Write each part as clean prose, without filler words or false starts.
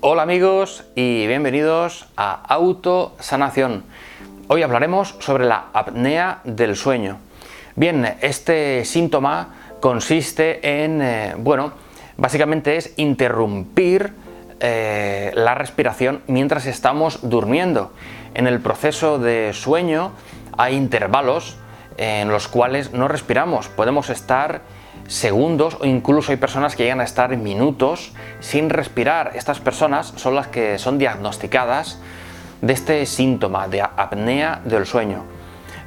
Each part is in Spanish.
Hola amigos y bienvenidos a Autosanación. Hoy hablaremos sobre la apnea del sueño. Bien, este síntoma consiste en, básicamente es interrumpir la respiración mientras estamos durmiendo. En el proceso de sueño hay intervalos en los cuales no respiramos. Podemos estar segundos o incluso hay personas que llegan a estar minutos sin respirar. Estas personas son las que son diagnosticadas de este síntoma de apnea del sueño.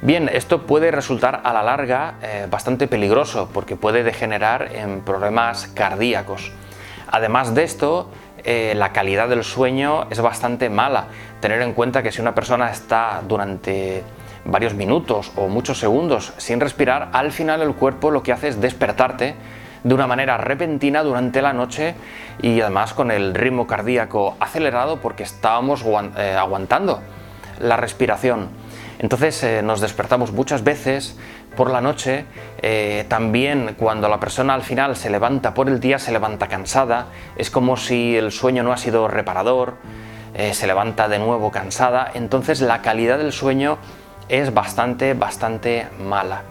Bien, esto puede resultar a la larga bastante peligroso porque puede degenerar en problemas cardíacos. Además de esto, la calidad del sueño es bastante mala. Tener en cuenta que si una persona está durante varios minutos o muchos segundos sin respirar, al final el cuerpo lo que hace es despertarte de una manera repentina durante la noche y además con el ritmo cardíaco acelerado porque estábamos aguantando la respiración. Entonces nos despertamos muchas veces por la noche. También cuando la persona al final se levanta por el día, se levanta cansada, es como si el sueño no ha sido reparador, se levanta de nuevo cansada. Entonces la calidad del sueño es bastante mala.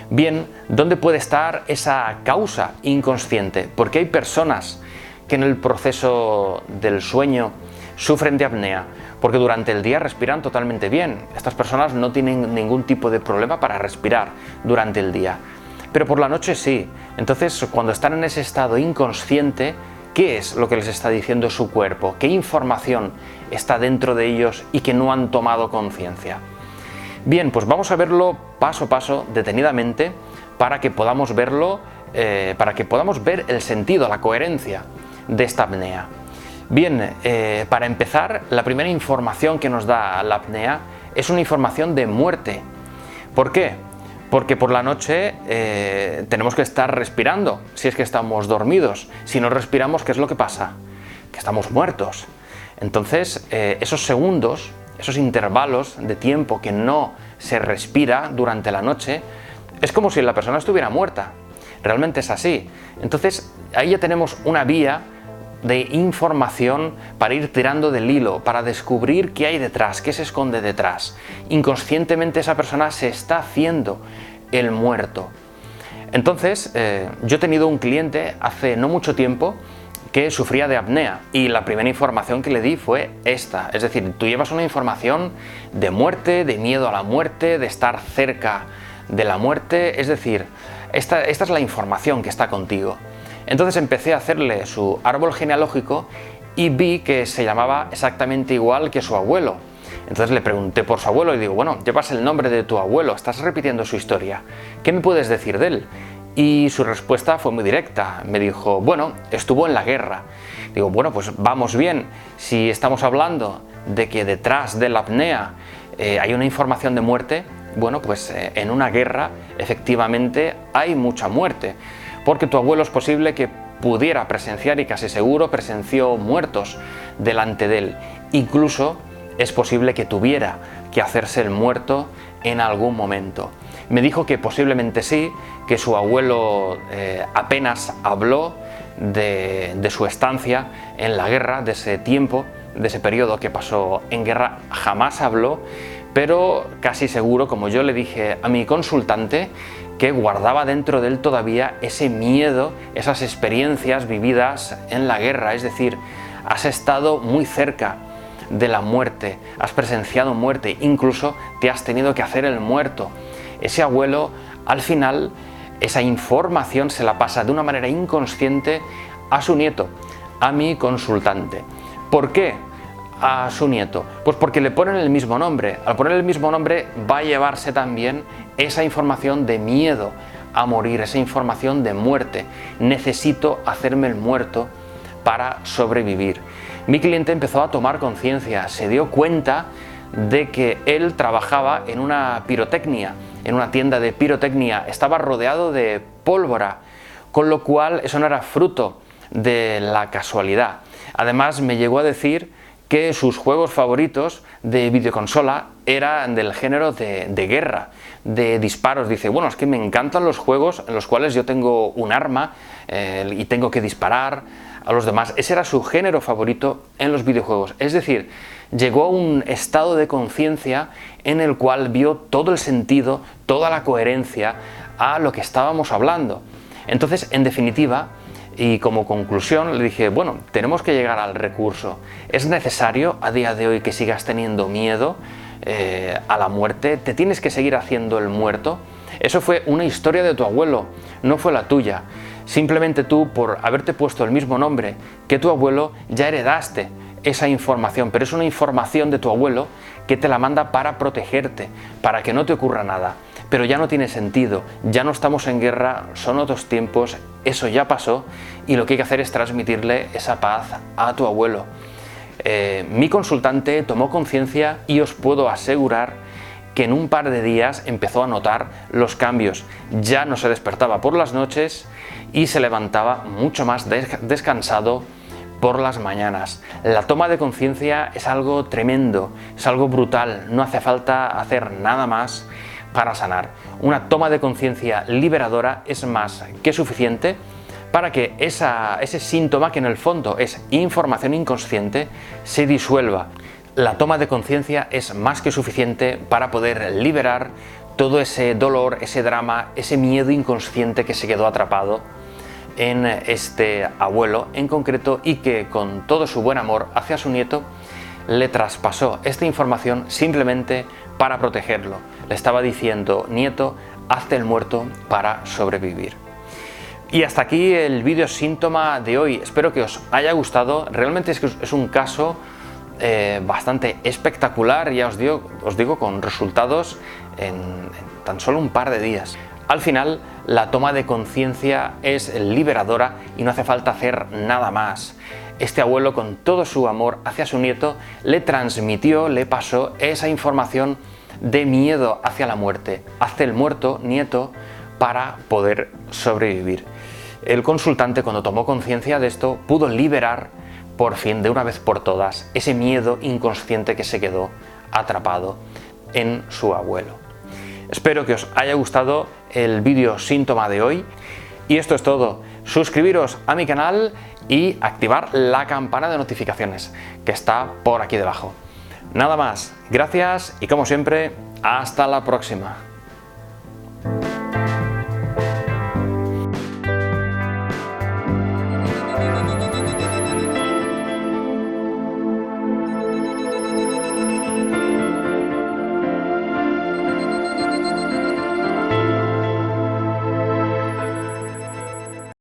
Bien, ¿dónde puede estar esa causa inconsciente? Porque hay personas que en el proceso del sueño sufren de apnea, porque durante el día respiran totalmente bien. Estas personas no tienen ningún tipo de problema para respirar durante el día, pero por la noche sí. Entonces, cuando están en ese estado inconsciente, ¿qué es lo que les está diciendo su cuerpo? ¿Qué información está dentro de ellos y que no han tomado conciencia? Bien, pues vamos a verlo paso a paso, detenidamente, para que podamos verlo, para que podamos ver el sentido, la coherencia de esta apnea. Bien, para empezar, la primera información que nos da la apnea es una información de muerte. ¿Por qué? Porque por la noche tenemos que estar respirando, si es que estamos dormidos. Si no respiramos, ¿qué es lo que pasa? Que estamos muertos. Entonces, esos segundos, esos intervalos de tiempo que no se respira durante la noche, es como si la persona estuviera muerta. Realmente es así. Entonces, ahí ya tenemos una vía de información para ir tirando del hilo, para descubrir qué hay detrás, qué se esconde detrás. Inconscientemente esa persona se está haciendo el muerto. Entonces, yo he tenido un cliente hace no mucho tiempo que sufría de apnea y la primera información que le di fue esta. Es decir, tú llevas una información de muerte, de miedo a la muerte, de estar cerca de la muerte. Es decir, esta es la información que está contigo. Entonces empecé a hacerle su árbol genealógico y vi que se llamaba exactamente igual que su abuelo. Entonces le pregunté por su abuelo y digo, bueno, llevas el nombre de tu abuelo, estás repitiendo su historia. ¿Qué me puedes decir de él? Y su respuesta fue muy directa. Me dijo, bueno, estuvo en la guerra. Digo, bueno, pues vamos bien. Si estamos hablando de que detrás de la apnea hay una información de muerte, bueno, pues en una guerra efectivamente hay mucha muerte. Porque tu abuelo es posible que pudiera presenciar, y casi seguro presenció muertos delante de él. Incluso es posible que tuviera que hacerse el muerto en algún momento. Me dijo que posiblemente sí, que su abuelo apenas habló de su estancia en la guerra, de ese tiempo, de ese periodo que pasó en guerra, jamás habló, pero casi seguro, como yo le dije a mi consultante, que guardaba dentro de él todavía ese miedo, esas experiencias vividas en la guerra, es decir, has estado muy cerca de la muerte, has presenciado muerte, incluso te has tenido que hacer el muerto. Ese abuelo, al final, esa información se la pasa de una manera inconsciente a su nieto, a mi consultante. ¿Por qué a su nieto? Pues porque le ponen el mismo nombre. Al poner el mismo nombre va a llevarse también esa información de miedo a morir, esa información de muerte. Necesito hacerme el muerto para sobrevivir. Mi cliente empezó a tomar conciencia, se dio cuenta de que él trabajaba en una pirotecnia, en una tienda de pirotecnia, estaba rodeado de pólvora, con lo cual eso no era fruto de la casualidad. Además me llegó a decir que sus juegos favoritos de videoconsola eran del género de guerra, de disparos. Dice, bueno, es que me encantan los juegos en los cuales yo tengo un arma y tengo que disparar a los demás. Ese era su género favorito en los videojuegos. Es decir, llegó a un estado de conciencia en el cual vio todo el sentido, toda la coherencia a lo que estábamos hablando. Entonces, en definitiva, y como conclusión, le dije, bueno, tenemos que llegar al recurso. ¿Es necesario a día de hoy que sigas teniendo miedo a la muerte? ¿Te tienes que seguir haciendo el muerto? Eso fue una historia de tu abuelo, no fue la tuya. Simplemente tú, por haberte puesto el mismo nombre que tu abuelo, ya heredaste esa información, pero es una información de tu abuelo que te la manda para protegerte, para que no te ocurra nada. Pero ya no tiene sentido, ya no estamos en guerra, son otros tiempos, eso ya pasó y lo que hay que hacer es transmitirle esa paz a tu abuelo. Mi consultante tomó conciencia y os puedo asegurar que en un par de días empezó a notar los cambios. Ya no se despertaba por las noches y se levantaba mucho más descansado por las mañanas. La toma de conciencia es algo tremendo, es algo brutal, no hace falta hacer nada más para sanar. Una toma de conciencia liberadora es más que suficiente para que ese síntoma, que en el fondo es información inconsciente, se disuelva. La toma de conciencia es más que suficiente para poder liberar todo ese dolor, ese drama, ese miedo inconsciente que se quedó atrapado en este abuelo en concreto y que con todo su buen amor hacia su nieto le traspasó esta información simplemente para protegerlo. Le estaba diciendo, nieto, hazte el muerto para sobrevivir. Y hasta aquí el vídeo síntoma de hoy. Espero que os haya gustado. Realmente es un caso bastante espectacular, ya os digo, con resultados en tan solo un par de días. Al final, la toma de conciencia es liberadora y no hace falta hacer nada más. Este abuelo, con todo su amor hacia su nieto, le transmitió, le pasó esa información de miedo hacia la muerte. Hazte el muerto, nieto, para poder sobrevivir. El consultante, cuando tomó conciencia de esto, pudo liberar por fin, de una vez por todas, ese miedo inconsciente que se quedó atrapado en su abuelo. Espero que os haya gustado el vídeo síntoma de hoy y esto es todo. Suscribiros a mi canal y activar la campana de notificaciones que está por aquí debajo. Nada más, gracias y como siempre, hasta la próxima.